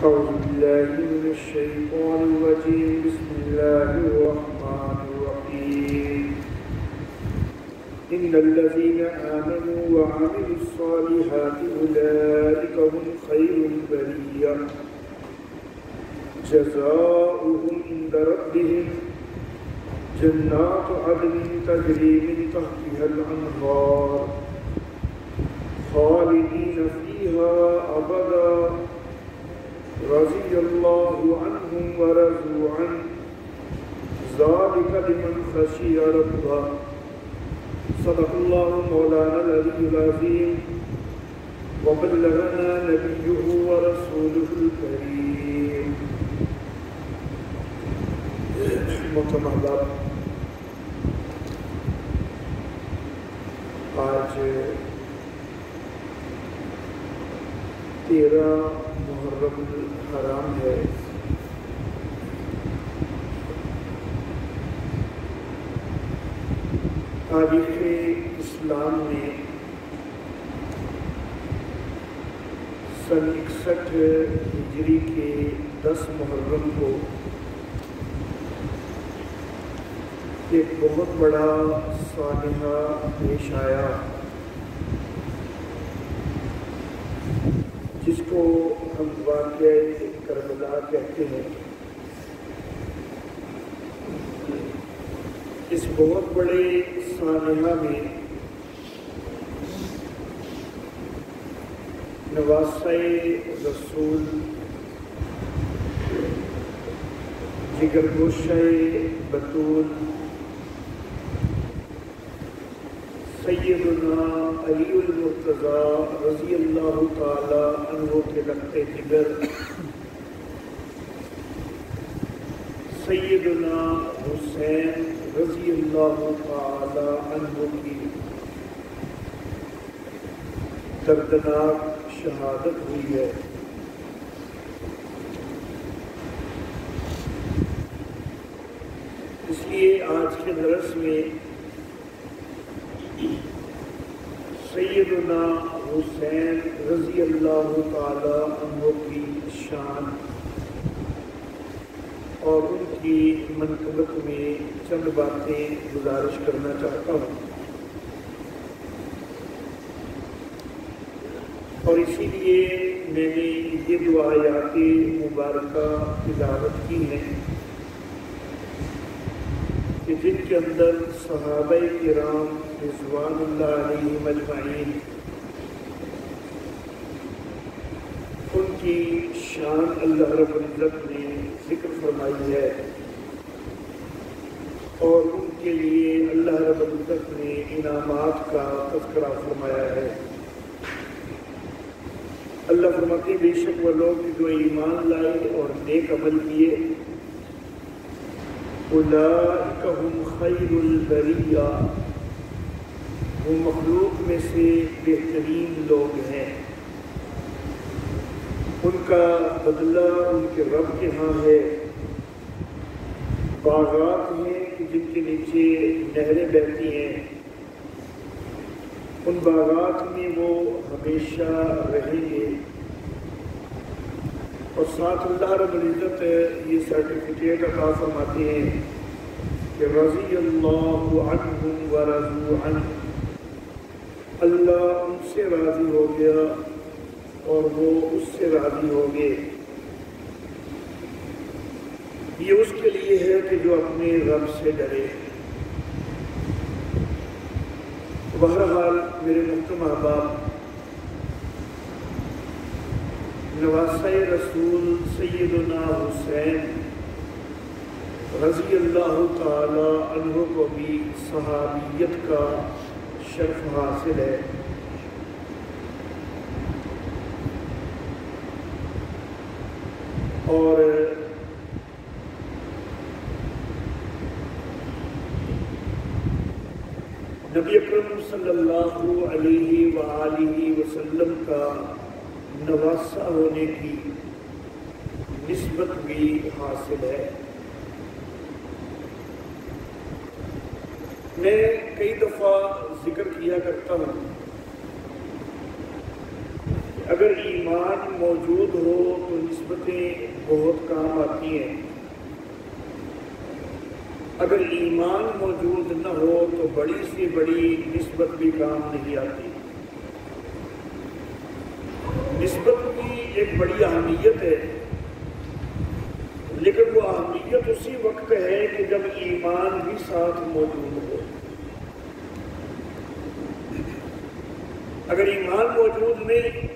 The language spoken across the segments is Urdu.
أعوذ بالله من الشيطان الرجيم بسم الله الرحمن الرحيم إن الذين آمنوا وعملوا الصالحات أولئك هم خير البرية جزاؤهم عند ربهم جنات عدن تجري من تحتها الأنهار خالدين فيها أبدا رضي الله عنهم ورضوا عنه ذلك لمن خشي ربه صدق الله مولانا العلي العظيم وبلغنا نبيه ورسوله الكريم محترم آج 13 محرم الحرام ہے۔ تاریخ اسلام میں سن 61 ہجری کے 10 محرم کو ایک بہت بڑا سانحہ پیش آیا جس کو ہم واقعہ کربلا کہتے ہیں۔ اس بہت بڑے سانحہ میں نواسۂ رسول، جگر گوشۂ بطول سیدنا علی المرتضیٰ رضی اللہ تعالی عنہ کے لقب جگر سیدنا حسین رضی اللہ تعالی عنہ کی دردناک شہادت ہوئی ہے۔ اس لیے آج کے درس میں سیدنا حسین رضی اللہ تعالی عنہ کی شان اور ان کی منقبت میں چند باتیں گزارش کرنا چاہتا ہوں، اور اسی لیے میں نے یہ دو آیات مبارکہ تلاوت کی ہیں کہ جن کے اندر صحابہ کرام رضوان اللہ علیہم اجمعین ان کی شان اللہ رب العزت نے ذکر فرمائی ہے، اور ان کے لیے اللہ رب العزت نے انعامات کا تذکرہ فرمایا ہے۔ اللہ فرماتے بے شک وہ لوگ جو ایمان لائے اور نیک عمل کیے اولئک هم خیر البریہ، وہ مخلوق میں سے بہترین لوگ ہیں، ان کا بدلہ ان کے رب کے ہاں ہے۔ باغات ہیں کہ جن کے نیچے نہریں بہتی ہیں، ان باغات میں وہ ہمیشہ رہیں گے، اور ساتھ اللہ رب العزت یہ سرٹیفکیٹ عطا فرماتے ہیں کہ رضی اللہ عنہم ورضوا عنہ، اللہ ان سے راضی ہو گیا اور وہ اس سے راضی ہو گئے۔ یہ اس کے لیے ہے کہ جو اپنے رب سے ڈرے۔ بہرحال میرے محترم احباب، نواسۂ رسول سیدنا حسین رضی اللہ تعالی عنہ کو بھی صحابیت کا شرف حاصل ہے۔ اور نبی اکرم صلی اللہ علیہ وآلہ وسلم کا نواسہ ہونے کی نسبت بھی حاصل ہے۔ میں کئی دفعہ ذکر کیا کرتا ہوں اگر ایمان موجود ہو تو نسبتیں بہت کام آتی ہیں، اگر ایمان موجود نہ ہو تو بڑی سے بڑی نسبت بھی کام نہیں آتی۔ نسبت کی ایک بڑی اہمیت ہے، لیکن وہ اہمیت اسی وقت ہے کہ جب ایمان بھی ساتھ موجود ہو۔ اگر ایمان موجود نہیں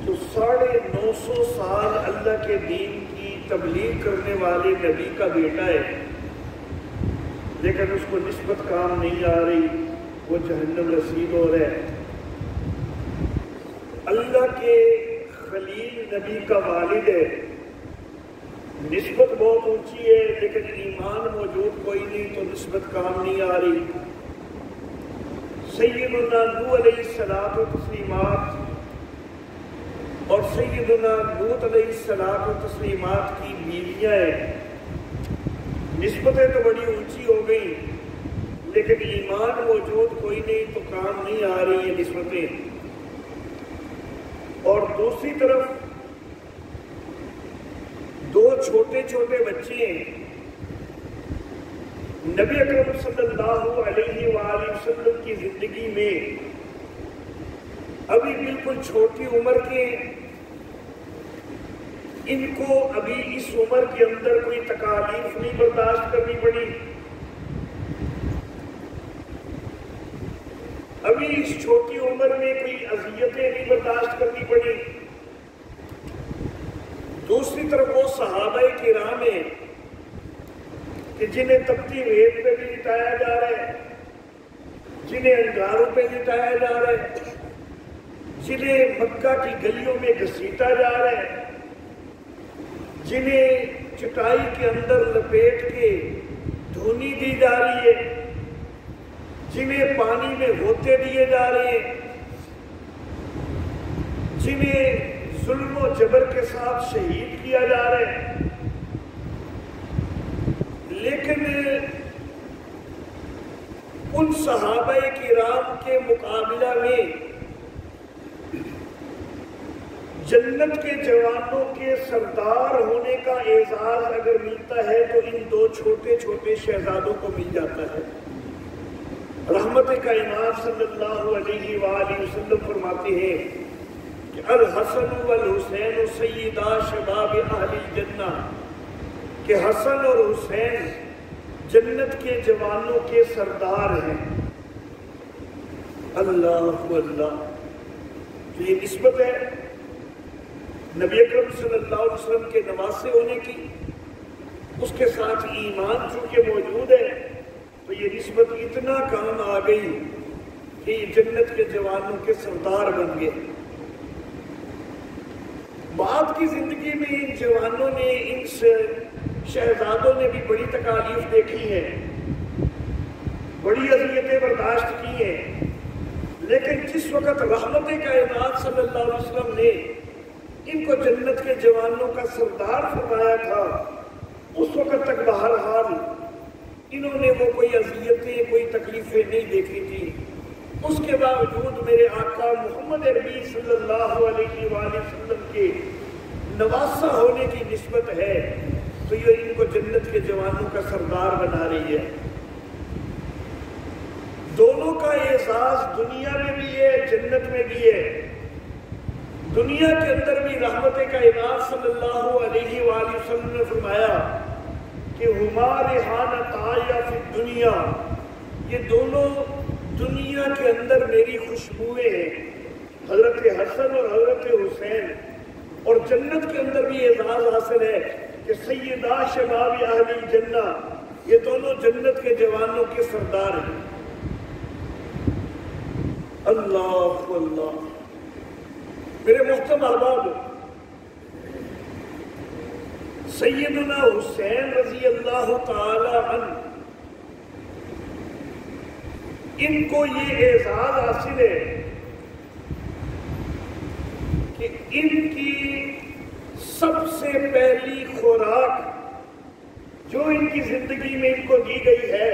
تو 950 سال اللہ کے دین کی تبلیغ کرنے والے نبی کا بیٹا ہے، لیکن اس کو نسبت کام نہیں آ رہی، وہ جہنم رسید ہو رہا ہے۔ اللہ کے خلیل نبی کا والد ہے، نسبت بہت اونچی ہے، لیکن ایمان موجود کوئی نہیں تو نسبت کام نہیں آ رہی۔ سیدنا نوح علیہ الصلوۃ والتسلیمات اور سیدنا لوط علیہ الصلوۃ والتسلیمات کی بیویاں ہیں، نسبتیں تو بڑی اونچی ہو گئی، لیکن ایمان موجود کوئی نہیں تو کام نہیں آ رہی یہ نسبتیں۔ اور دوسری طرف دو چھوٹے چھوٹے بچے ہیں، نبی اکرم صلی اللہ علیہ وآلہ وسلم کی زندگی میں ابھی بالکل چھوٹی عمر کے، ان کو ابھی اس عمر کے اندر کوئی تکالیف نہیں برداشت کرنی پڑی، ابھی اس چھوٹی عمر میں کوئی اذیتیں نہیں برداشت کرنی پڑی۔ دوسری طرف وہ صحابہ کرام ہیں کہ جنہیں تپتی ریت پہ بھی لٹایا جا رہا ہے، جنہیں انگاروں پہ لٹایا جا رہا ہے، جنہیں مکہ کی گلیوں میں گھسیٹا جا رہا ہے، جنہیں چٹائی کے اندر لپیٹ کے دھونی دی جا رہی ہے، جنہیں پانی میں ہوتے دیے جا رہے ہیں، جنہیں ظلم و جبر کے ساتھ شہید کیا جا رہا ہے، لیکن ان صحابہ کرام کے مقابلہ میں جنت کے جوانوں کے سردار ہونے کا اعزاز اگر ملتا ہے تو ان دو چھوٹے چھوٹے شہزادوں کو مل جاتا ہے۔ رحمت کائنات صلی اللہ علیہ وآلہ وسلم فرماتے ہیں کہ الحسن والحسین سیدا شباب اہل الجنہ، کہ حسن اور حسین جنت کے جوانوں کے سردار ہیں۔ اللہ اللہ، تو یہ نسبت ہے نبی اکرم صلی اللہ علیہ وسلم کے نواسے ہونے کی، اس کے ساتھ ایمان چونکہ موجود ہے تو یہ نسبت اتنا کام آ گئی کہ یہ جنت کے جوانوں کے سردار بن گئے۔ بعد کی زندگی میں ان جوانوں نے، ان شہزادوں نے بھی بڑی تکالیف دیکھی ہے، بڑی اذیتیں برداشت کی ہیں، لیکن جس وقت رحمت کائنات صلی اللہ علیہ وسلم نے ان کو جنت کے جوانوں کا سردار فرمایا تھا، اس وقت تک بہرحال انہوں نے وہ کوئی اذیتیں، کوئی تکلیفیں نہیں دیکھی تھی۔ اس کے باوجود میرے آقا محمد عربی صلی اللہ علیہ وآلہ وسلم کے نواسہ ہونے کی نسبت ہے تو یہ ان کو جنت کے جوانوں کا سردار بنا رہی ہے۔ دونوں کا اعزاز دنیا میں بھی ہے، جنت میں بھی ہے۔ دنیا کے اندر بھی رحمت کائنات صلی اللہ علیہ وآلہ وسلم نے فرمایا کہ ہما ریحانتایا فی الدنیا، یہ دونوں دنیا کے اندر میری خوشبوئیں ہیں، حضرت حسن اور حضرت حسین، اور جنت کے اندر بھی اعزاز حاصل ہے کہ سیدہ شباب اہل الجنہ، یہ دونوں جنت کے جوانوں کے سردار ہیں۔ اللہ اللہ، میرے محترم احباب، سیدنا حسین رضی اللہ تعالی عنہ، ان کو یہ اعزاز حاصل ہے کہ ان کی سب سے پہلی خوراک جو ان کی زندگی میں ان کو دی گئی ہے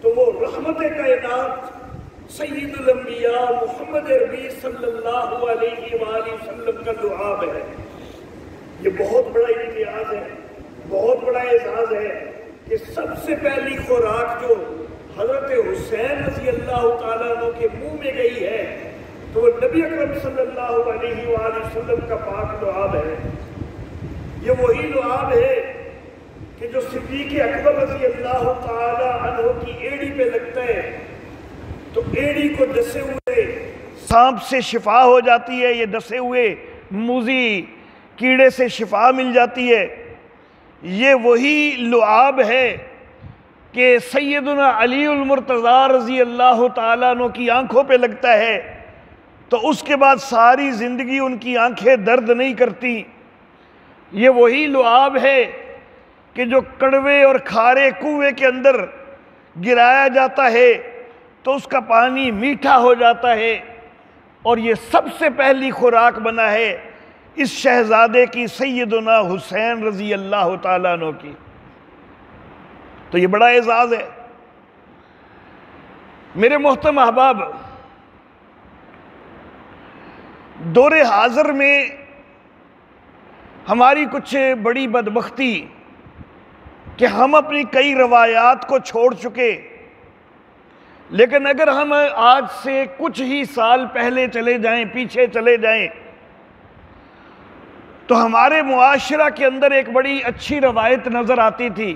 تو وہ رحمت کائنات سید الانبیاء محمد عربی صلی اللہ علیہ وآلہ وسلم کا لعاب ہے۔ یہ بہت بڑا امتیاز ہے، بہت بڑا اعزاز ہے کہ سب سے پہلی خوراک جو حضرت حسین رضی اللہ تعالیٰ عنہ کے منہ میں گئی ہے تو وہ نبی اکرم صلی اللہ علیہ وآلہ وسلم کا پاک لعاب ہے۔ یہ وہی لعاب ہے کہ جو صدیق اکبر رضی اللہ تعالیٰ عنہ کی ایڑی پہ لگتا ہے تو ایڑی کو ڈسے ہوئے سانپ سے شفا ہو جاتی ہے، یہ ڈسے ہوئے موذی کیڑے سے شفا مل جاتی ہے۔ یہ وہی لعاب ہے کہ سیدنا علی المرتضیٰ رضی اللہ تعالیٰ عنہ کی آنکھوں پہ لگتا ہے تو اس کے بعد ساری زندگی ان کی آنکھیں درد نہیں کرتی۔ یہ وہی لعاب ہے کہ جو کڑوے اور کھارے کنویں کے اندر گرایا جاتا ہے تو اس کا پانی میٹھا ہو جاتا ہے، اور یہ سب سے پہلی خوراک بنا ہے اس شہزادے کی سیدنا حسین رضی اللہ تعالیٰ عنہ کی۔ تو یہ بڑا اعزاز ہے۔ میرے محترم احباب، دور حاضر میں ہماری کچھ بڑی بدبختی کہ ہم اپنی کئی روایات کو چھوڑ چکے، لیکن اگر ہم آج سے کچھ ہی سال پہلے چلے جائیں، پیچھے چلے جائیں، تو ہمارے معاشرہ کے اندر ایک بڑی اچھی روایت نظر آتی تھی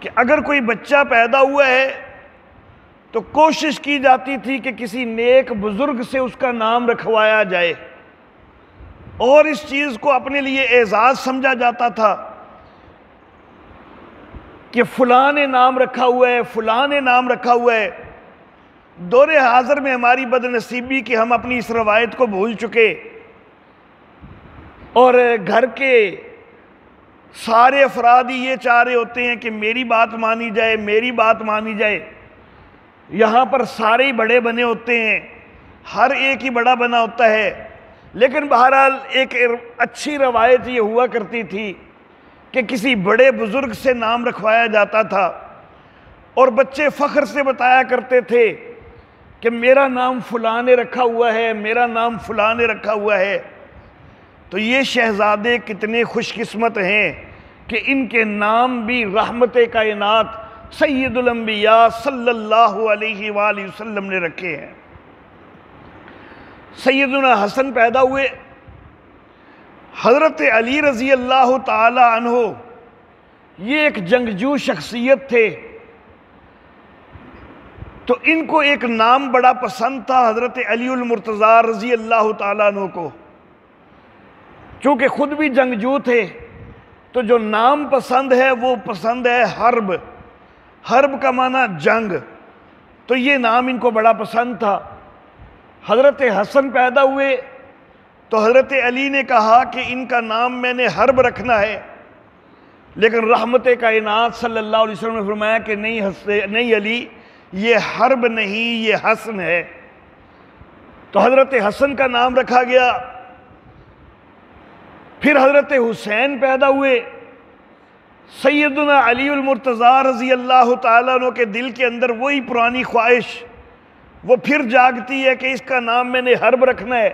کہ اگر کوئی بچہ پیدا ہوا ہے تو کوشش کی جاتی تھی کہ کسی نیک بزرگ سے اس کا نام رکھوایا جائے، اور اس چیز کو اپنے لیے اعزاز سمجھا جاتا تھا کہ فلاں نے نام رکھا ہوا ہے، فلاں نے نام رکھا ہوا ہے۔ دور حاضر میں ہماری بدنصیبی کہ ہم اپنی اس روایت کو بھول چکے، اور گھر کے سارے افراد ہی یہ چاہ رہے ہوتے ہیں کہ میری بات مانی جائے، میری بات مانی جائے۔ یہاں پر سارے ہی بڑے بنے ہوتے ہیں، ہر ایک ہی بڑا بنا ہوتا ہے، لیکن بہرحال ایک اچھی روایت یہ ہوا کرتی تھی کہ کسی بڑے بزرگ سے نام رکھوایا جاتا تھا، اور بچے فخر سے بتایا کرتے تھے کہ میرا نام فلاں نے رکھا ہوا ہے، میرا نام فلاں نے رکھا ہوا ہے۔ تو یہ شہزادے کتنے خوش قسمت ہیں کہ ان کے نام بھی رحمت کائنات سید الانبیاء صلی اللہ علیہ وآلہ وسلم نے رکھے ہیں۔ سیدنا حسن پیدا ہوئے، حضرت علی رضی اللہ تعالی عنہ یہ ایک جنگجو شخصیت تھے، تو ان کو ایک نام بڑا پسند تھا حضرت علی المرتضیٰ رضی اللہ تعالیٰ عنہ کو۔ چونکہ خود بھی جنگجو تھے تو جو نام پسند ہے وہ پسند ہے حرب۔ حرب کا معنی جنگ، تو یہ نام ان کو بڑا پسند تھا۔ حضرت حسن پیدا ہوئے تو حضرت علی نے کہا کہ ان کا نام میں نے حرب رکھنا ہے، لیکن رحمت کائنات صلی اللہ علیہ وسلم نے فرمایا کہ نہیں علی، یہ حرب نہیں، یہ حسن ہے۔ تو حضرت حسن کا نام رکھا گیا۔ پھر حضرت حسین پیدا ہوئے۔ سیدنا علی المرتضیٰ رضی اللہ تعالیٰ عنہ کے دل کے اندر وہی پرانی خواہش وہ پھر جاگتی ہے کہ اس کا نام میں نے حرب رکھنا ہے۔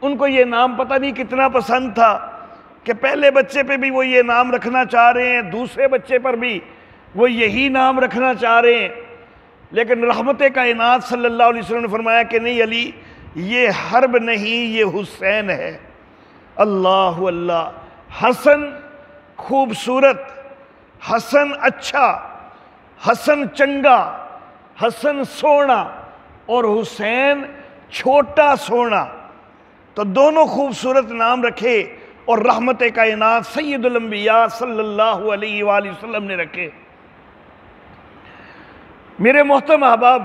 ان کو یہ نام پتہ نہیں کتنا پسند تھا کہ پہلے بچے پہ بھی وہ یہ نام رکھنا چاہ رہے ہیں، دوسرے بچے پر بھی وہ یہی نام رکھنا چاہ رہے ہیں، لیکن رحمت کائنات صلی اللہ علیہ وسلم نے فرمایا کہ نہیں علی، یہ حرب نہیں، یہ حسین ہے۔ اللہ اللہ، حسن خوبصورت، حسن اچھا، حسن چنگا، حسن سونا، اور حسین چھوٹا سونا، تو دونوں خوبصورت نام رکھے اور رحمت کائنات سید الانبیاء صلی اللہ علیہ وآلہ وسلم نے رکھے۔ میرے محترم احباب،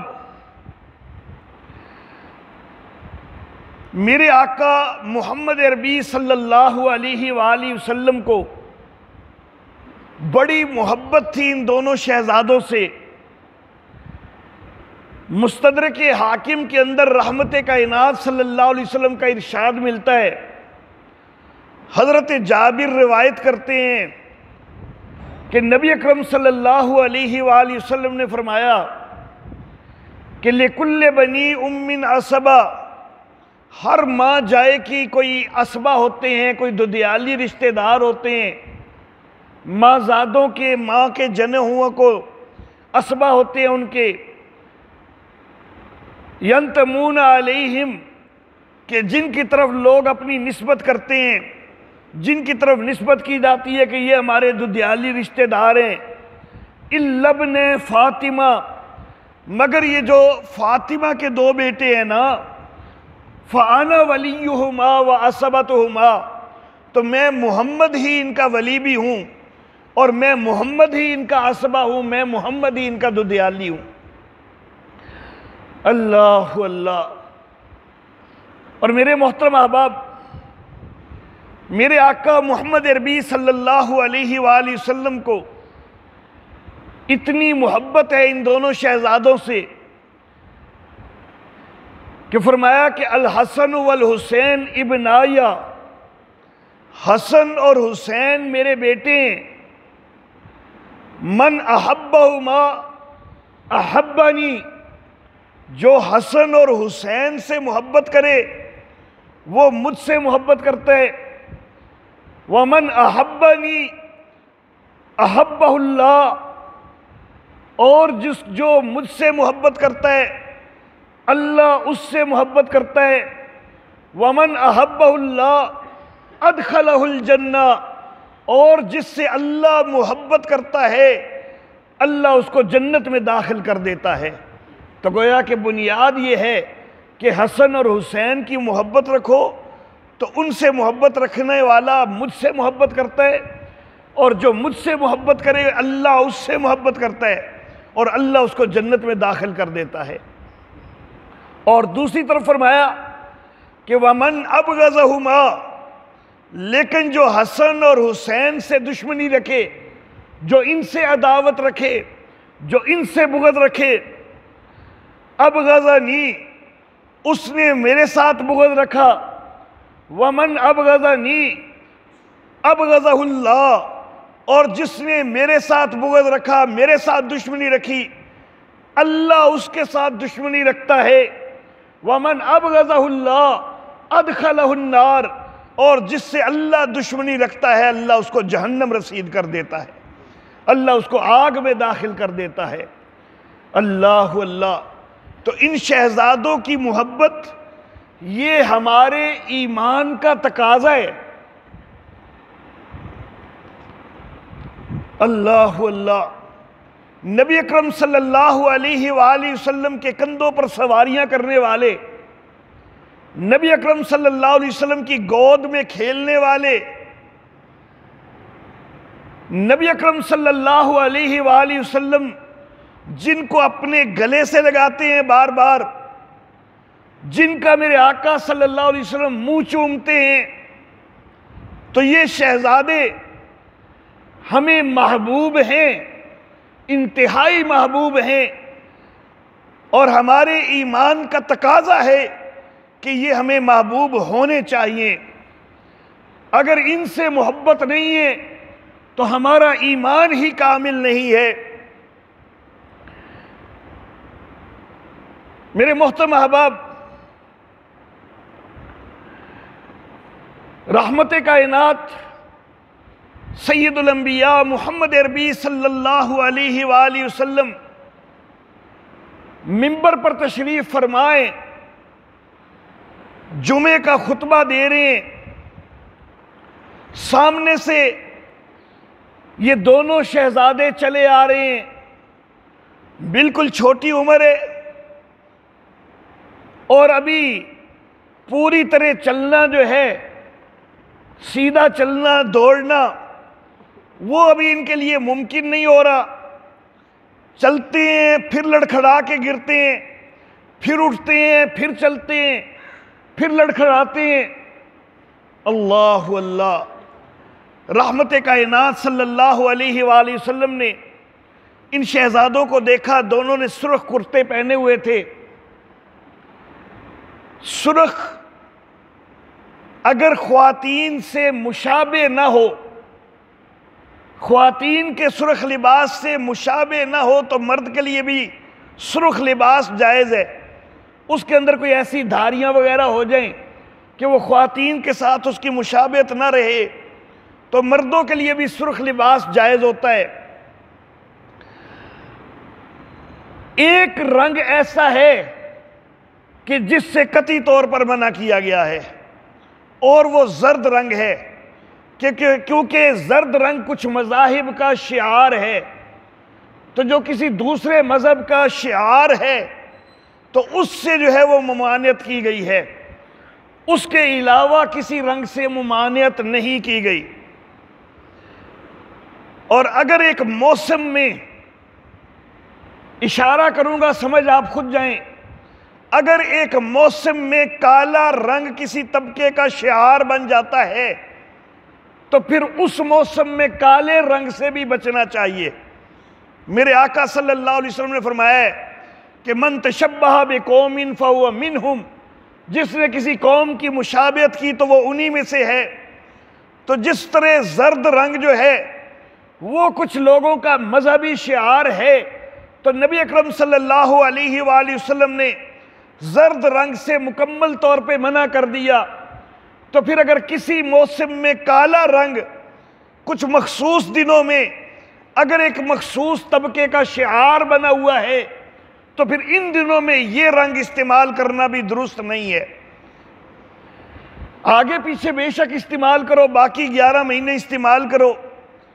میرے آقا محمد عربی صلی اللہ علیہ وآلہ وسلم کو بڑی محبت تھی ان دونوں شہزادوں سے۔ مستدرک حاکم کے اندر رحمت کائنات صلی اللہ علیہ وسلم کا ارشاد ملتا ہے۔ حضرت جابر روایت کرتے ہیں کہ نبی اکرم صلی اللہ علیہ وآلہ وسلم نے فرمایا کہ لِكُلِّ بَنِي أُمٍّ عَصَبَةٌ، ہر ماں جائے کی کوئی عصبہ ہوتے ہیں، کوئی دودیالی رشتہ دار ہوتے ہیں، ماں زادوں کے، ماں کے جنے ہوا کو عصبہ ہوتے ہیں ان کے، يَنْتَمُونَ عَلَيْهِمْ، کہ جن کی طرف لوگ اپنی نسبت کرتے ہیں، جن کی طرف نسبت کی جاتی ہے کہ یہ ہمارے دودیالی رشتہ دار ہیں، إِلَّا ابْنَ فاطمہ، مگر یہ جو فاطمہ کے دو بیٹے ہیں نا، فَأَنَا وَلِيُّهُمَا وَعَصَبَتُهُمَا، تو میں محمد ہی ان کا ولی بھی ہوں اور میں محمد ہی ان کا عصبہ ہوں، میں محمد ہی ان کا دودیالی ہوں۔ اللہ اللہ۔ اور میرے محترم احباب، میرے آقا محمد عربی صلی اللہ علیہ وآلہ وسلم کو اتنی محبت ہے ان دونوں شہزادوں سے کہ فرمایا کہ الحسن والحسین ابنایا، حسن اور حسین میرے بیٹے ہیں، من احبہما احبنی، جو حسن اور حسین سے محبت کرے وہ مجھ سے محبت کرتا ہے، ومن احبنی احبہ اللہ، اور جو مجھ سے محبت کرتا ہے اللہ اس سے محبت کرتا ہے، ومن احبہ اللہ ادخلہ الجنہ، اور جس سے اللہ محبت کرتا ہے اللہ اس کو جنت میں داخل کر دیتا ہے۔ تو گویا کہ بنیاد یہ ہے کہ حسن اور حسین کی محبت رکھو تو ان سے محبت رکھنے والا مجھ سے محبت کرتا ہے، اور جو مجھ سے محبت کرے اللہ اس سے محبت کرتا ہے اور اللہ اس کو جنت میں داخل کر دیتا ہے۔ اور دوسری طرف فرمایا کہ وَمَنْ أَبْغَضَهُمَا، لیکن جو حسن اور حسین سے دشمنی رکھے، جو ان سے عداوت رکھے، جو ان سے بغض رکھے، أَبْغَضَنِي، اس نے میرے ساتھ بغض رکھا، وَمَنْ أَبْغَضَنِي أَبْغَضَهُ اللَّهُ، اور جس نے میرے ساتھ بغض رکھا، میرے ساتھ دشمنی رکھی، اللہ اس کے ساتھ دشمنی رکھتا ہے، وَمَنْ أَبْغَضَهُ اللَّهُ أَدْخَلَهُ النَّارِ، اور جس سے اللہ دشمنی رکھتا ہے اللہ اس کو جہنم رسید کر دیتا ہے، اللہ اس کو آگ میں داخل کر دیتا ہے۔ اللہ اللہ۔ تو ان شہزادوں کی محبت یہ ہمارے ایمان کا تقاضا ہے۔ اللہ اللہ۔ نبی اکرم صلی اللہ علیہ وآلہ وسلم کے کندھوں پر سواریاں کرنے والے، نبی اکرم صلی اللہ علیہ وسلم کی گود میں کھیلنے والے، نبی اکرم صلی اللہ علیہ وآلہ وسلم جن کو اپنے گلے سے لگاتے ہیں بار بار، جن کا میرے آقا صلی اللہ علیہ وسلم منہ چومتے ہیں، تو یہ شہزادے ہمیں محبوب ہیں، انتہائی محبوب ہیں، اور ہمارے ایمان کا تقاضا ہے کہ یہ ہمیں محبوب ہونے چاہیے۔ اگر ان سے محبت نہیں ہے تو ہمارا ایمان ہی کامل نہیں ہے۔ میرے محترم احباب، رحمت کائنات سید الانبیاء محمد عربی صلی اللہ علیہ وآلہ وسلم منبر پر تشریف فرمائیں، جمعے کا خطبہ دے رہے ہیں، سامنے سے یہ دونوں شہزادے چلے آ رہے ہیں، بالکل چھوٹی عمر ہے اور ابھی پوری طرح چلنا جو ہے، سیدھا چلنا، دوڑنا، وہ ابھی ان کے لیے ممکن نہیں ہو رہا۔ چلتے ہیں پھر لڑکھڑا کے گرتے ہیں، پھر اٹھتے ہیں، پھر چلتے ہیں، پھر لڑکھڑاتے ہیں۔ اللہ اللہ۔ رحمت کائنات صلی اللہ علیہ وآلہ وسلم نے ان شہزادوں کو دیکھا، دونوں نے سرخ کرتے پہنے ہوئے تھے۔ سرخ اگر خواتین سے مشابہ نہ ہو، خواتین کے سرخ لباس سے مشابہ نہ ہو تو مرد کے لیے بھی سرخ لباس جائز ہے، اس کے اندر کوئی ایسی دھاریاں وغیرہ ہو جائیں کہ وہ خواتین کے ساتھ اس کی مشابہت نہ رہے، تو مردوں کے لیے بھی سرخ لباس جائز ہوتا ہے۔ ایک رنگ ایسا ہے کہ جس سے قطعی طور پر منع کیا گیا ہے، اور وہ زرد رنگ ہے، کیونکہ زرد رنگ کچھ مذاہب کا شعار ہے، تو جو کسی دوسرے مذہب کا شعار ہے تو اس سے جو ہے وہ ممانعت کی گئی ہے، اس کے علاوہ کسی رنگ سے ممانعت نہیں کی گئی۔ اور اگر ایک موسم میں، اشارہ کروں گا سمجھ آپ خود جائیں، اگر ایک موسم میں کالا رنگ کسی طبقے کا شعار بن جاتا ہے تو پھر اس موسم میں کالے رنگ سے بھی بچنا چاہیے۔ میرے آقا صلی اللہ علیہ وسلم نے فرمایا ہے کہ من تشبہ بقوم فہو منہم، جس نے کسی قوم کی مشابہت کی تو وہ انہی میں سے ہے۔ تو جس طرح زرد رنگ جو ہے وہ کچھ لوگوں کا مذہبی شعار ہے، تو نبی اکرم صلی اللہ علیہ وآلہ وسلم نے زرد رنگ سے مکمل طور پہ منع کر دیا۔ تو پھر اگر کسی موسم میں کالا رنگ کچھ مخصوص دنوں میں اگر ایک مخصوص طبقے کا شعار بنا ہوا ہے تو پھر ان دنوں میں یہ رنگ استعمال کرنا بھی درست نہیں ہے۔ آگے پیچھے بے شک استعمال کرو، باقی 11 مہینے استعمال کرو،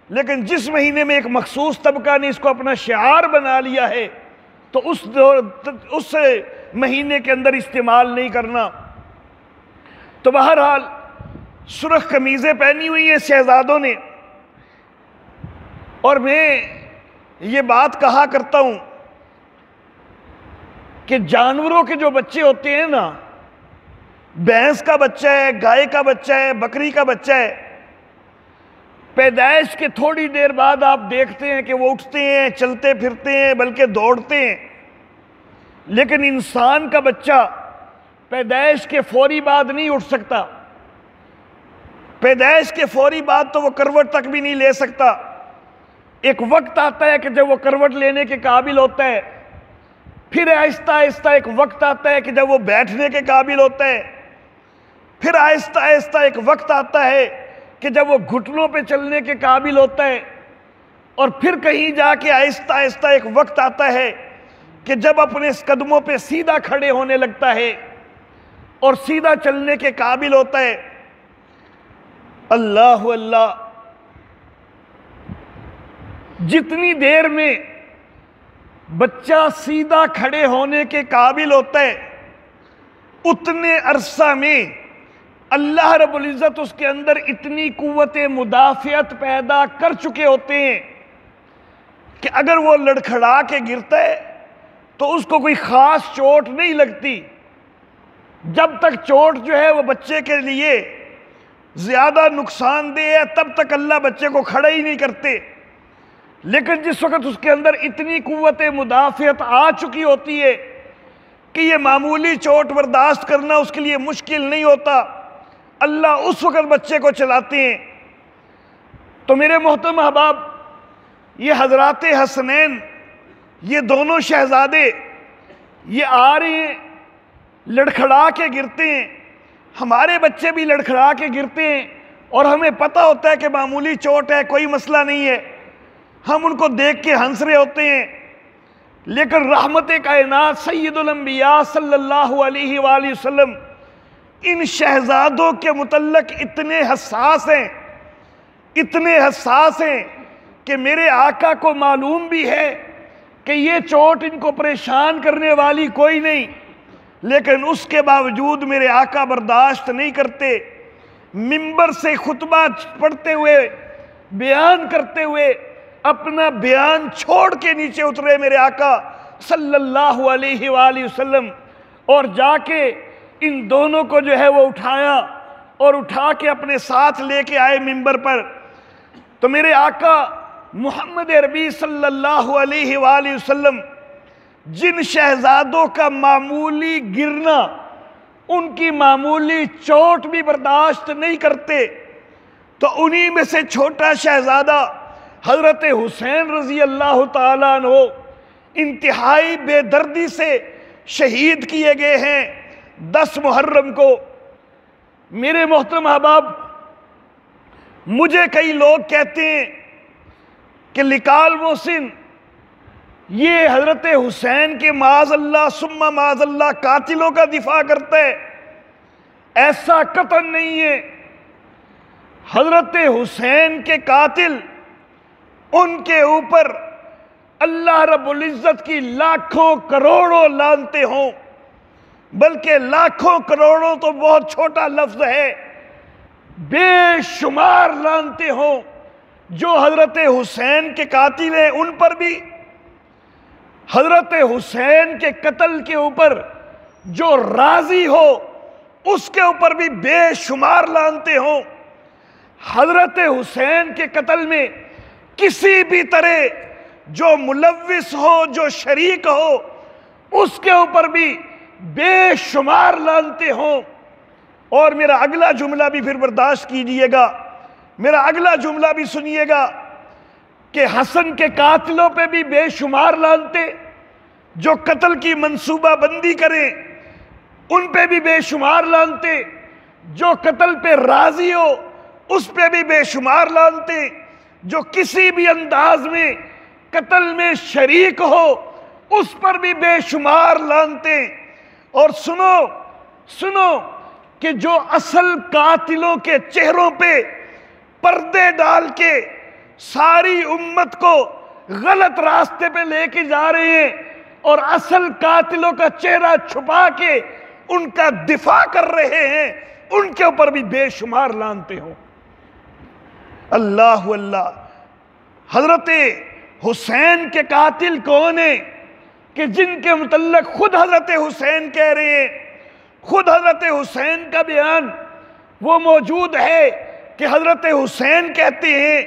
لیکن جس مہینے میں ایک مخصوص طبقہ نے اس کو اپنا شعار بنا لیا ہے تو اس مہینے کے اندر استعمال نہیں کرنا۔ تو بہرحال سرخ قمیضیں پہنی ہوئی ہیں شہزادوں نے، اور میں یہ بات کہا کرتا ہوں کہ جانوروں کے جو بچے ہوتے ہیں نا، بھینس کا بچہ ہے، گائے کا بچہ ہے، بکری کا بچہ ہے، پیدائش کے تھوڑی دیر بعد آپ دیکھتے ہیں کہ وہ اٹھتے ہیں، چلتے پھرتے ہیں، بلکہ دوڑتے ہیں۔ لیکن انسان کا بچہ پیدائش کے فوری بعد نہیں اٹھ سکتا، پیدائش کے فوری بعد تو وہ کروٹ تک بھی نہیں لے سکتا۔ ایک وقت آتا ہے کہ جب وہ کروٹ لینے کے قابل ہوتا ہے، پھر آہستہ آہستہ ایک وقت آتا ہے کہ جب وہ بیٹھنے کے قابل ہوتا ہے، پھر آہستہ آہستہ ایک وقت آتا ہے کہ جب وہ گھٹنوں پہ چلنے کے قابل ہوتا ہے، اور پھر کہیں جا کے آہستہ آہستہ ایک وقت آتا ہے کہ جب اپنے قدموں پہ سیدھا کھڑے ہونے لگتا ہے اور سیدھا چلنے کے قابل ہوتا ہے۔ اللہ اللہ، جتنی دیر میں بچہ سیدھا کھڑے ہونے کے قابل ہوتا ہے اتنے عرصہ میں اللہ رب العزت اس کے اندر اتنی قوت مدافعت پیدا کر چکے ہوتے ہیں کہ اگر وہ لڑکھڑا کے گرتا ہے تو اس کو کوئی خاص چوٹ نہیں لگتی۔ جب تک چوٹ جو ہے وہ بچے کے لیے زیادہ نقصان دہ ہے تب تک اللہ بچے کو کھڑا ہی نہیں کرتے، لیکن جس وقت اس کے اندر اتنی قوت مدافعت آ چکی ہوتی ہے کہ یہ معمولی چوٹ برداشت کرنا اس کے لیے مشکل نہیں ہوتا، اللہ اس وقت بچے کو چلاتے ہیں۔ تو میرے محترم احباب، یہ حضرات حسنین، یہ دونوں شہزادے یہ آ رہے ہیں، لڑکھڑا کے گرتے ہیں، ہمارے بچے بھی لڑکھڑا کے گرتے ہیں، اور ہمیں پتہ ہوتا ہے کہ معمولی چوٹ ہے، کوئی مسئلہ نہیں ہے، ہم ان کو دیکھ کے ہنس رہے ہوتے ہیں۔ لیکن رحمت کائنات سید الانبیاء صلی اللہ علیہ وآلہ وسلم ان شہزادوں کے متعلق اتنے حساس ہیں، اتنے حساس ہیں کہ میرے آقا کو معلوم بھی ہے کہ یہ چوٹ ان کو پریشان کرنے والی کوئی نہیں، لیکن اس کے باوجود میرے آقا برداشت نہیں کرتے۔ منبر سے خطبہ پڑھتے ہوئے، بیان کرتے ہوئے اپنا بیان چھوڑ کے نیچے اترے میرے آقا صلی اللہ علیہ وآلہ وسلم، اور جا کے ان دونوں کو جو ہے وہ اٹھایا اور اٹھا کے اپنے ساتھ لے کے آئے منبر پر۔ تو میرے آقا محمد عربی صلی اللہ علیہ وآلہ وسلم جن شہزادوں کا معمولی گرنا، ان کی معمولی چوٹ بھی برداشت نہیں کرتے، تو انہی میں سے چھوٹا شہزادہ حضرت حسین رضی اللہ تعالیٰ عنہ انتہائی بے دردی سے شہید کیے گئے ہیں 10 محرم کو۔ میرے محترم احباب، مجھے کئی لوگ کہتے ہیں کہ لقال محسن یہ حضرت حسین کے معاذ اللہ ثم معاذ اللہ قاتلوں کا دفاع کرتا ہے۔ ایسا قطعاً نہیں ہے۔ حضرت حسین کے قاتل، ان کے اوپر اللہ رب العزت کی لاکھوں کروڑوں لعنتیں ہوں، بلکہ لاکھوں کروڑوں تو بہت چھوٹا لفظ ہے، بے شمار لعنتیں ہوں جو حضرت حسین کے قاتل ہیں ان پر بھی، حضرت حسین کے قتل کے اوپر جو راضی ہو اس کے اوپر بھی بے شمار لعنتیں ہوں۔ حضرت حسین کے قتل میں کسی بھی طرح جو ملوث ہو، جو شریک ہو، اس کے اوپر بھی بے شمار لعنتیں ہوں۔ اور میرا اگلا جملہ بھی پھر برداشت کیجئے گا، میرا اگلا جملہ بھی سنیے گا کہ حسن کے قاتلوں پہ بھی بے شمار لعنتیں، جو قتل کی منصوبہ بندی کریں ان پہ بھی بے شمار لعنتیں، جو قتل پہ راضی ہو اس پہ بھی بے شمار لعنتیں، جو کسی بھی انداز میں قتل میں شریک ہو اس پر بھی بے شمار لعنتیں۔ اور سنو کہ جو اصل قاتلوں کے چہروں پہ پردے ڈال کے ساری امت کو غلط راستے پہ لے کے جا رہے ہیں اور اصل قاتلوں کا چہرہ چھپا کے ان کا دفاع کر رہے ہیں، ان کے اوپر بھی بے شمار لعنتیں ہوں۔ اللہ اللہ، حضرت حسین کے قاتل کون ہیں کہ جن کے متعلق خود حضرت حسین کہہ رہے ہیں، خود حضرت حسین کا بیان وہ موجود ہے کہ حضرت حسین کہتے ہیں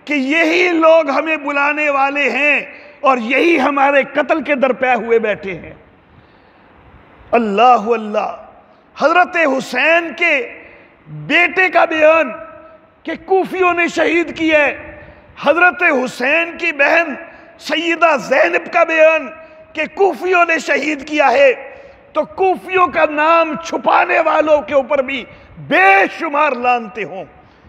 کہ یہی لوگ ہمیں بلانے والے ہیں اور یہی ہمارے قتل کے درپے ہوئے بیٹھے ہیں۔ اللہ اللہ، حضرت حسین کے بیٹے کا بیان کہ کوفیوں نے شہید کیا ہے، حضرت حسین کی بہن سیدہ زینب کا بیان کہ کوفیوں نے شہید کیا ہے، تو کوفیوں کا نام چھپانے والوں کے اوپر بھی بے شمار لعنتیں ہوں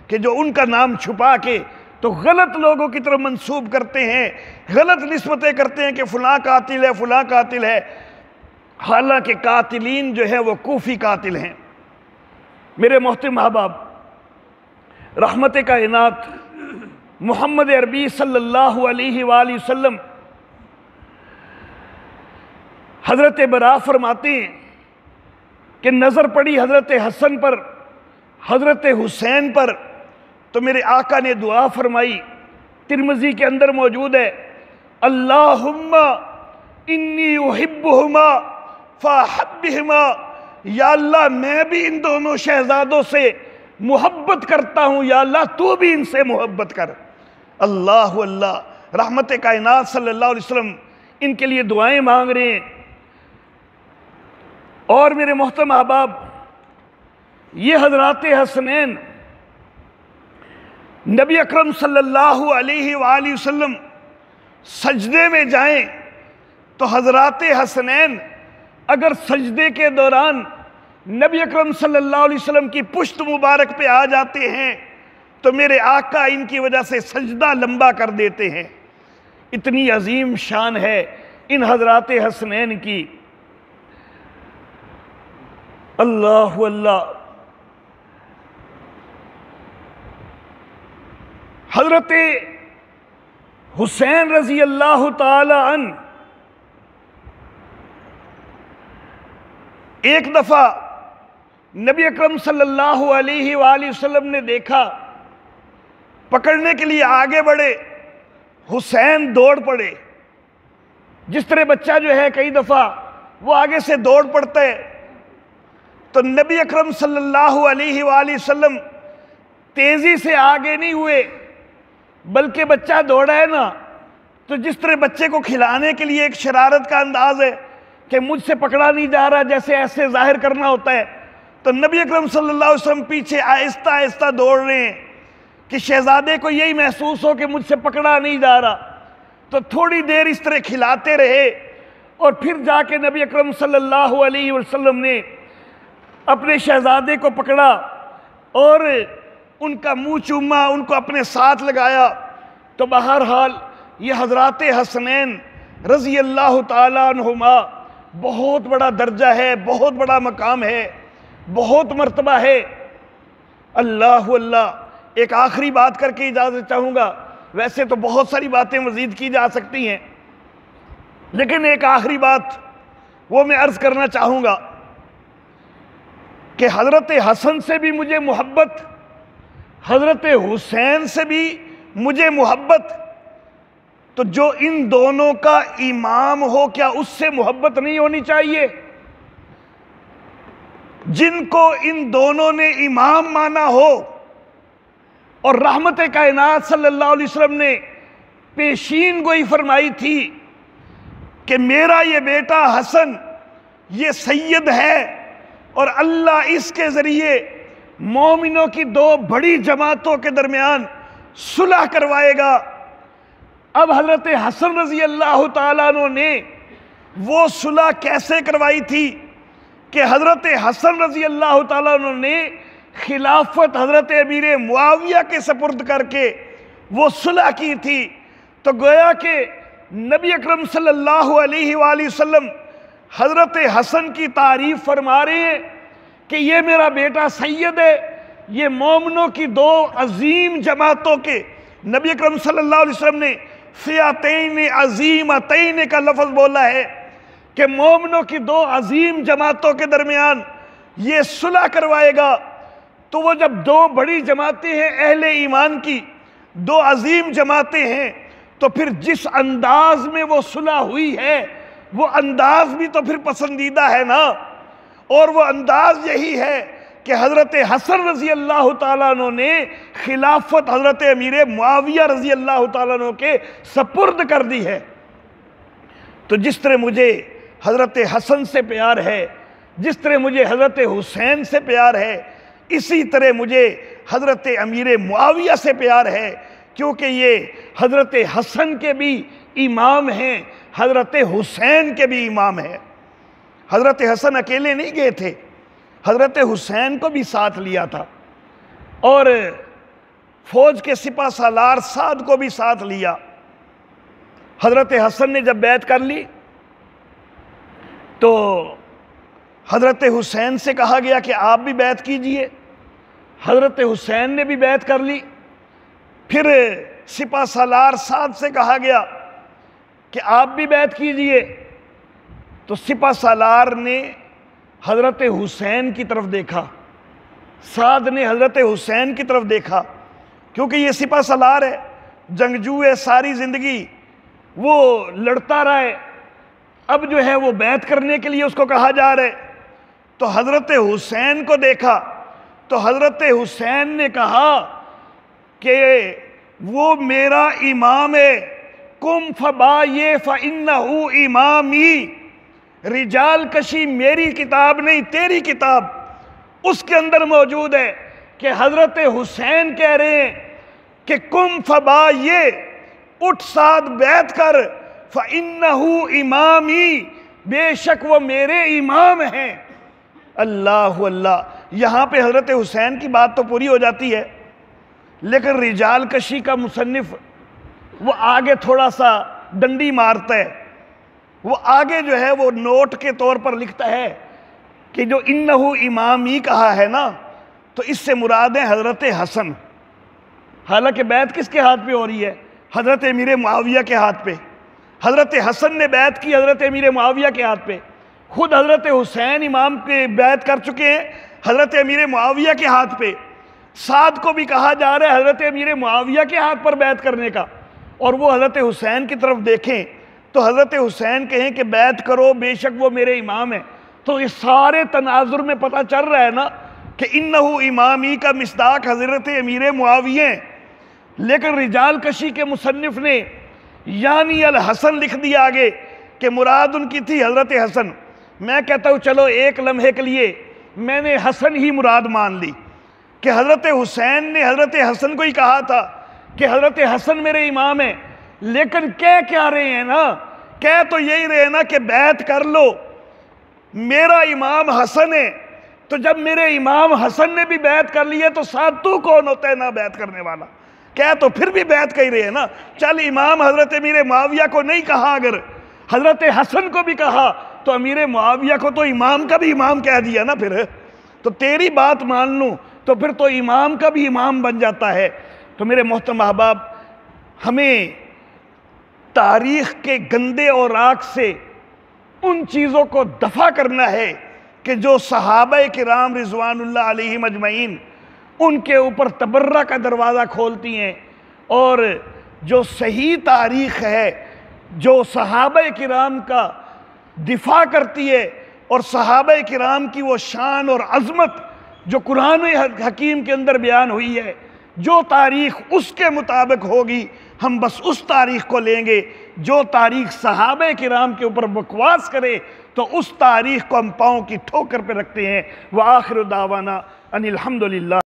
کہ جو ان کا نام چھپا کے تو غلط لوگوں کی طرف منسوب کرتے ہیں، غلط نسبتیں کرتے ہیں کہ فلاں قاتل ہے، فلاں قاتل ہے، حالانکہ قاتلین جو ہے وہ کوفی قاتل ہیں۔ میرے محترم احباب، رحمت کائنات محمد عربی صلی اللہ علیہ وآلہ وسلم حضرت برا فرماتے ہیں کہ نظر پڑی حضرت حسن پر، حضرت حسین پر، تو میرے آقا نے دعا فرمائی، ترمذی کے اندر موجود ہے، اللہم انی احبہما فاحبہما، یا اللہ میں بھی ان دونوں شہزادوں سے محبت کرتا ہوں، یا اللہ تو بھی ان سے محبت کر۔ اللہ اللہ، رحمت کائنات صلی اللہ علیہ وسلم ان کے لیے دعائیں مانگ رہے ہیں۔ اور میرے محترم احباب، یہ حضرات حسنین نبی اکرم صلی اللہ علیہ وآلہ وسلم سجدے میں جائیں تو حضرات حسنین اگر سجدے کے دوران نبی اکرم صلی اللہ علیہ وسلم کی پشت مبارک پہ آ جاتے ہیں تو میرے آقا ان کی وجہ سے سجدہ لمبا کر دیتے ہیں۔ اتنی عظیم شان ہے ان حضرات حسنین کی۔ اللہ اللہ، حضرت حسین رضی اللہ تعالی عنہ ایک دفعہ نبی اکرم صلی اللہ علیہ وآلہ وسلم نے دیکھا، پکڑنے کے لیے آگے بڑھے، حسین دوڑ پڑے۔ جس طرح بچہ جو ہے کئی دفعہ وہ آگے سے دوڑ پڑتا ہے، تو نبی اکرم صلی اللہ علیہ وآلہ وسلم تیزی سے آگے نہیں ہوئے، بلکہ بچہ دوڑا ہے نا، تو جس طرح بچے کو کھلانے کے لیے ایک شرارت کا انداز ہے کہ مجھ سے پکڑا نہیں جا رہا، جیسے ایسے ظاہر کرنا ہوتا ہے، تو نبی اکرم صلی اللہ علیہ وسلم پیچھے آہستہ آہستہ دوڑ رہے ہیں کہ شہزادے کو یہی محسوس ہو کہ مجھ سے پکڑا نہیں جا رہا۔ تو تھوڑی دیر اس طرح کھلاتے رہے، اور پھر جا کے نبی اکرم صلی اللہ علیہ وسلم نے اپنے شہزادے کو پکڑا اور ان کا منہ چوما، ان کو اپنے ساتھ لگایا۔ تو بہرحال یہ حضرات حسنین رضی اللہ تعالیٰ عنہما بہت بڑا درجہ ہے، بہت بڑا مقام ہے، بہت مرتبہ ہے۔ اللہ اللہ، ایک آخری بات کر کے اجازت چاہوں گا، ویسے تو بہت ساری باتیں مزید کی جا سکتی ہیں، لیکن ایک آخری بات وہ میں عرض کرنا چاہوں گا کہ حضرت حسن سے بھی مجھے محبت، حضرت حسین سے بھی مجھے محبت، تو جو ان دونوں کا امام ہو کیا اس سے محبت نہیں ہونی چاہیے؟ جن کو ان دونوں نے امام مانا ہو، اور رحمت کائنات صلی اللہ علیہ وسلم نے پیشین گوئی فرمائی تھی کہ میرا یہ بیٹا حسن یہ سید ہے، اور اللہ اس کے ذریعے مومنوں کی دو بڑی جماعتوں کے درمیان صلح کروائے گا۔ اب حضرت حسن رضی اللہ تعالیٰ عنہ نے وہ صلح کیسے کروائی تھی کہ حضرت حسن رضی اللہ تعالیٰ عنہ نے خلافت حضرت امیر معاویہ کے سپرد کر کے وہ صلح کی تھی۔ تو گویا کہ نبی اکرم صلی اللہ علیہ وآلہ وسلم حضرت حسن کی تعریف فرما رہے ہیں کہ یہ میرا بیٹا سید ہے، یہ مومنوں کی دو عظیم جماعتوں کے، نبی اکرم صلی اللہ علیہ وسلم نے فئتین عظیمتین کا لفظ بولا ہے کہ مومنوں کی دو عظیم جماعتوں کے درمیان یہ صلح کروائے گا۔ تو وہ جب دو بڑی جماعتیں ہیں اہل ایمان کی، دو عظیم جماعتیں ہیں، تو پھر جس انداز میں وہ صلح ہوئی ہے وہ انداز بھی تو پھر پسندیدہ ہے نا، اور وہ انداز یہی ہے کہ حضرت حسن رضی اللہ تعالیٰ عنہ نے خلافت حضرت امیر معاویہ رضی اللہ تعالیٰ عنہ کے سپرد کر دی ہے۔ تو جس طرح مجھے حضرت حسن سے پیار ہے، جس طرح مجھے حضرت حسین سے پیار ہے، اسی طرح مجھے حضرت امیر معاویہ سے پیار ہے، کیونکہ یہ حضرت حسن کے بھی امام ہیں، حضرت حسین کے بھی امام ہیں۔ حضرت حسن اکیلے نہیں گئے تھے، حضرت حسین کو بھی ساتھ لیا تھا، اور فوج کے سپہ سالار سعد کو بھی ساتھ لیا۔ حضرت حسن نے جب بیعت کر لی تو حضرت حسین سے کہا گیا کہ آپ بھی بیعت کیجئے۔ حضرت حسین نے بھی بیعت کر لی۔ پھر سپہ سالار سعد سے کہا گیا کہ آپ بھی بیعت کیجئے۔ تو سپہ سالار نے حضرت حسین کی طرف دیکھا، سعد نے حضرت حسین کی طرف دیکھا، کیونکہ یہ سپہ سالار ہے، جنگجو ہے، ساری زندگی وہ لڑتا رہا ہے، اب جو ہے وہ بیعت کرنے کے لیے اس کو کہا جا رہا ہے۔ تو حضرت حسین کو دیکھا تو حضرت حسین نے کہا کہ وہ میرا امام ہے، کم فبایہ فإنہ امامی، رجال کشی میری کتاب نہیں تیری کتاب، اس کے اندر موجود ہے کہ حضرت حسین کہہ رہے ہیں کہ کم فبایہ، اٹھ سعد بیعت کر، فإنہ امامی، بے شک وہ میرے امام ہیں۔ اللہ اللہ، یہاں پہ حضرت حسین کی بات تو پوری ہو جاتی ہے، لیکن رجال کشی کا مصنف وہ آگے تھوڑا سا ڈنڈی مارتا ہے، وہ آگے جو ہے وہ نوٹ کے طور پر لکھتا ہے کہ جو انہ امامی کہا ہے نا، تو اس سے مراد ہے حضرت حسن۔ حالانکہ بیعت کس کے ہاتھ پہ ہو رہی ہے؟ حضرت امیر معاویہ کے ہاتھ پہ۔ حضرت حسن نے بیعت کی حضرت امیر معاویہ کے ہاتھ پہ، خود حضرت حسین امام کے بیعت کر چکے ہیں حضرت امیر معاویہ کے ہاتھ پہ۔ سعد کو بھی کہا جا رہا ہے حضرت امیر معاویہ کے ہاتھ پر بیعت کرنے کا، اور وہ حضرت حسین کی طرف دیکھیں تو حضرت حسین کہیں کہ بیعت کرو، بے شک وہ میرے امام ہیں۔ تو اس سارے تناظر میں پتہ چل رہا ہے نا کہ انہ امامی کا مصداق حضرت امیر معاویہ ہیں، لیکن رجال کشی کے مصنف نے یعنی الحسن لکھ دیا آگے کہ مراد ان کی تھی حضرت حسن۔ میں کہتا ہوں چلو ایک لمحے کے لیے میں نے حسن ہی مراد مان لی کہ حضرت حسین نے حضرت حسن کو ہی کہا تھا کہ حضرت حسن میرے امام ہیں، لیکن کہہ کیا رہے ہیں نا، کہہ تو یہی رہے نا کہ بیعت کر لو، میرا امام حسن ہے، تو جب میرے امام حسن نے بھی بیعت کر لی ہے تو ساتھ تو کون ہوتا ہے نہ بیعت کرنے والا؟ کہہ تو پھر بھی بیعت کہی رہے ہیں نا۔ چل امام حضرت امیر معاویہ کو نہیں کہا، اگر حضرت حسن کو بھی کہا تو امیر معاویہ کو تو امام کا بھی امام کہہ دیا نا، پھر تو تیری بات مان لوں تو پھر تو امام کا بھی امام بن جاتا ہے۔ تو میرے محترم احباب، ہمیں تاریخ کے گندے اوراق سے ان چیزوں کو دفع کرنا ہے کہ جو صحابہ کرام رضوان اللہ علیہم اجمعین ان کے اوپر تبرہ کا دروازہ کھولتی ہیں، اور جو صحیح تاریخ ہے جو صحابہ کرام کا دفاع کرتی ہے، اور صحابہ کرام کی وہ شان اور عظمت جو قرآن حکیم کے اندر بیان ہوئی ہے، جو تاریخ اس کے مطابق ہوگی ہم بس اس تاریخ کو لیں گے۔ جو تاریخ صحابہ کرام کے اوپر بکواس کرے تو اس تاریخ کو ہم پاؤں کی ٹھوکر پہ رکھتے ہیں۔ وآخر دعوانا ان الحمدللہ۔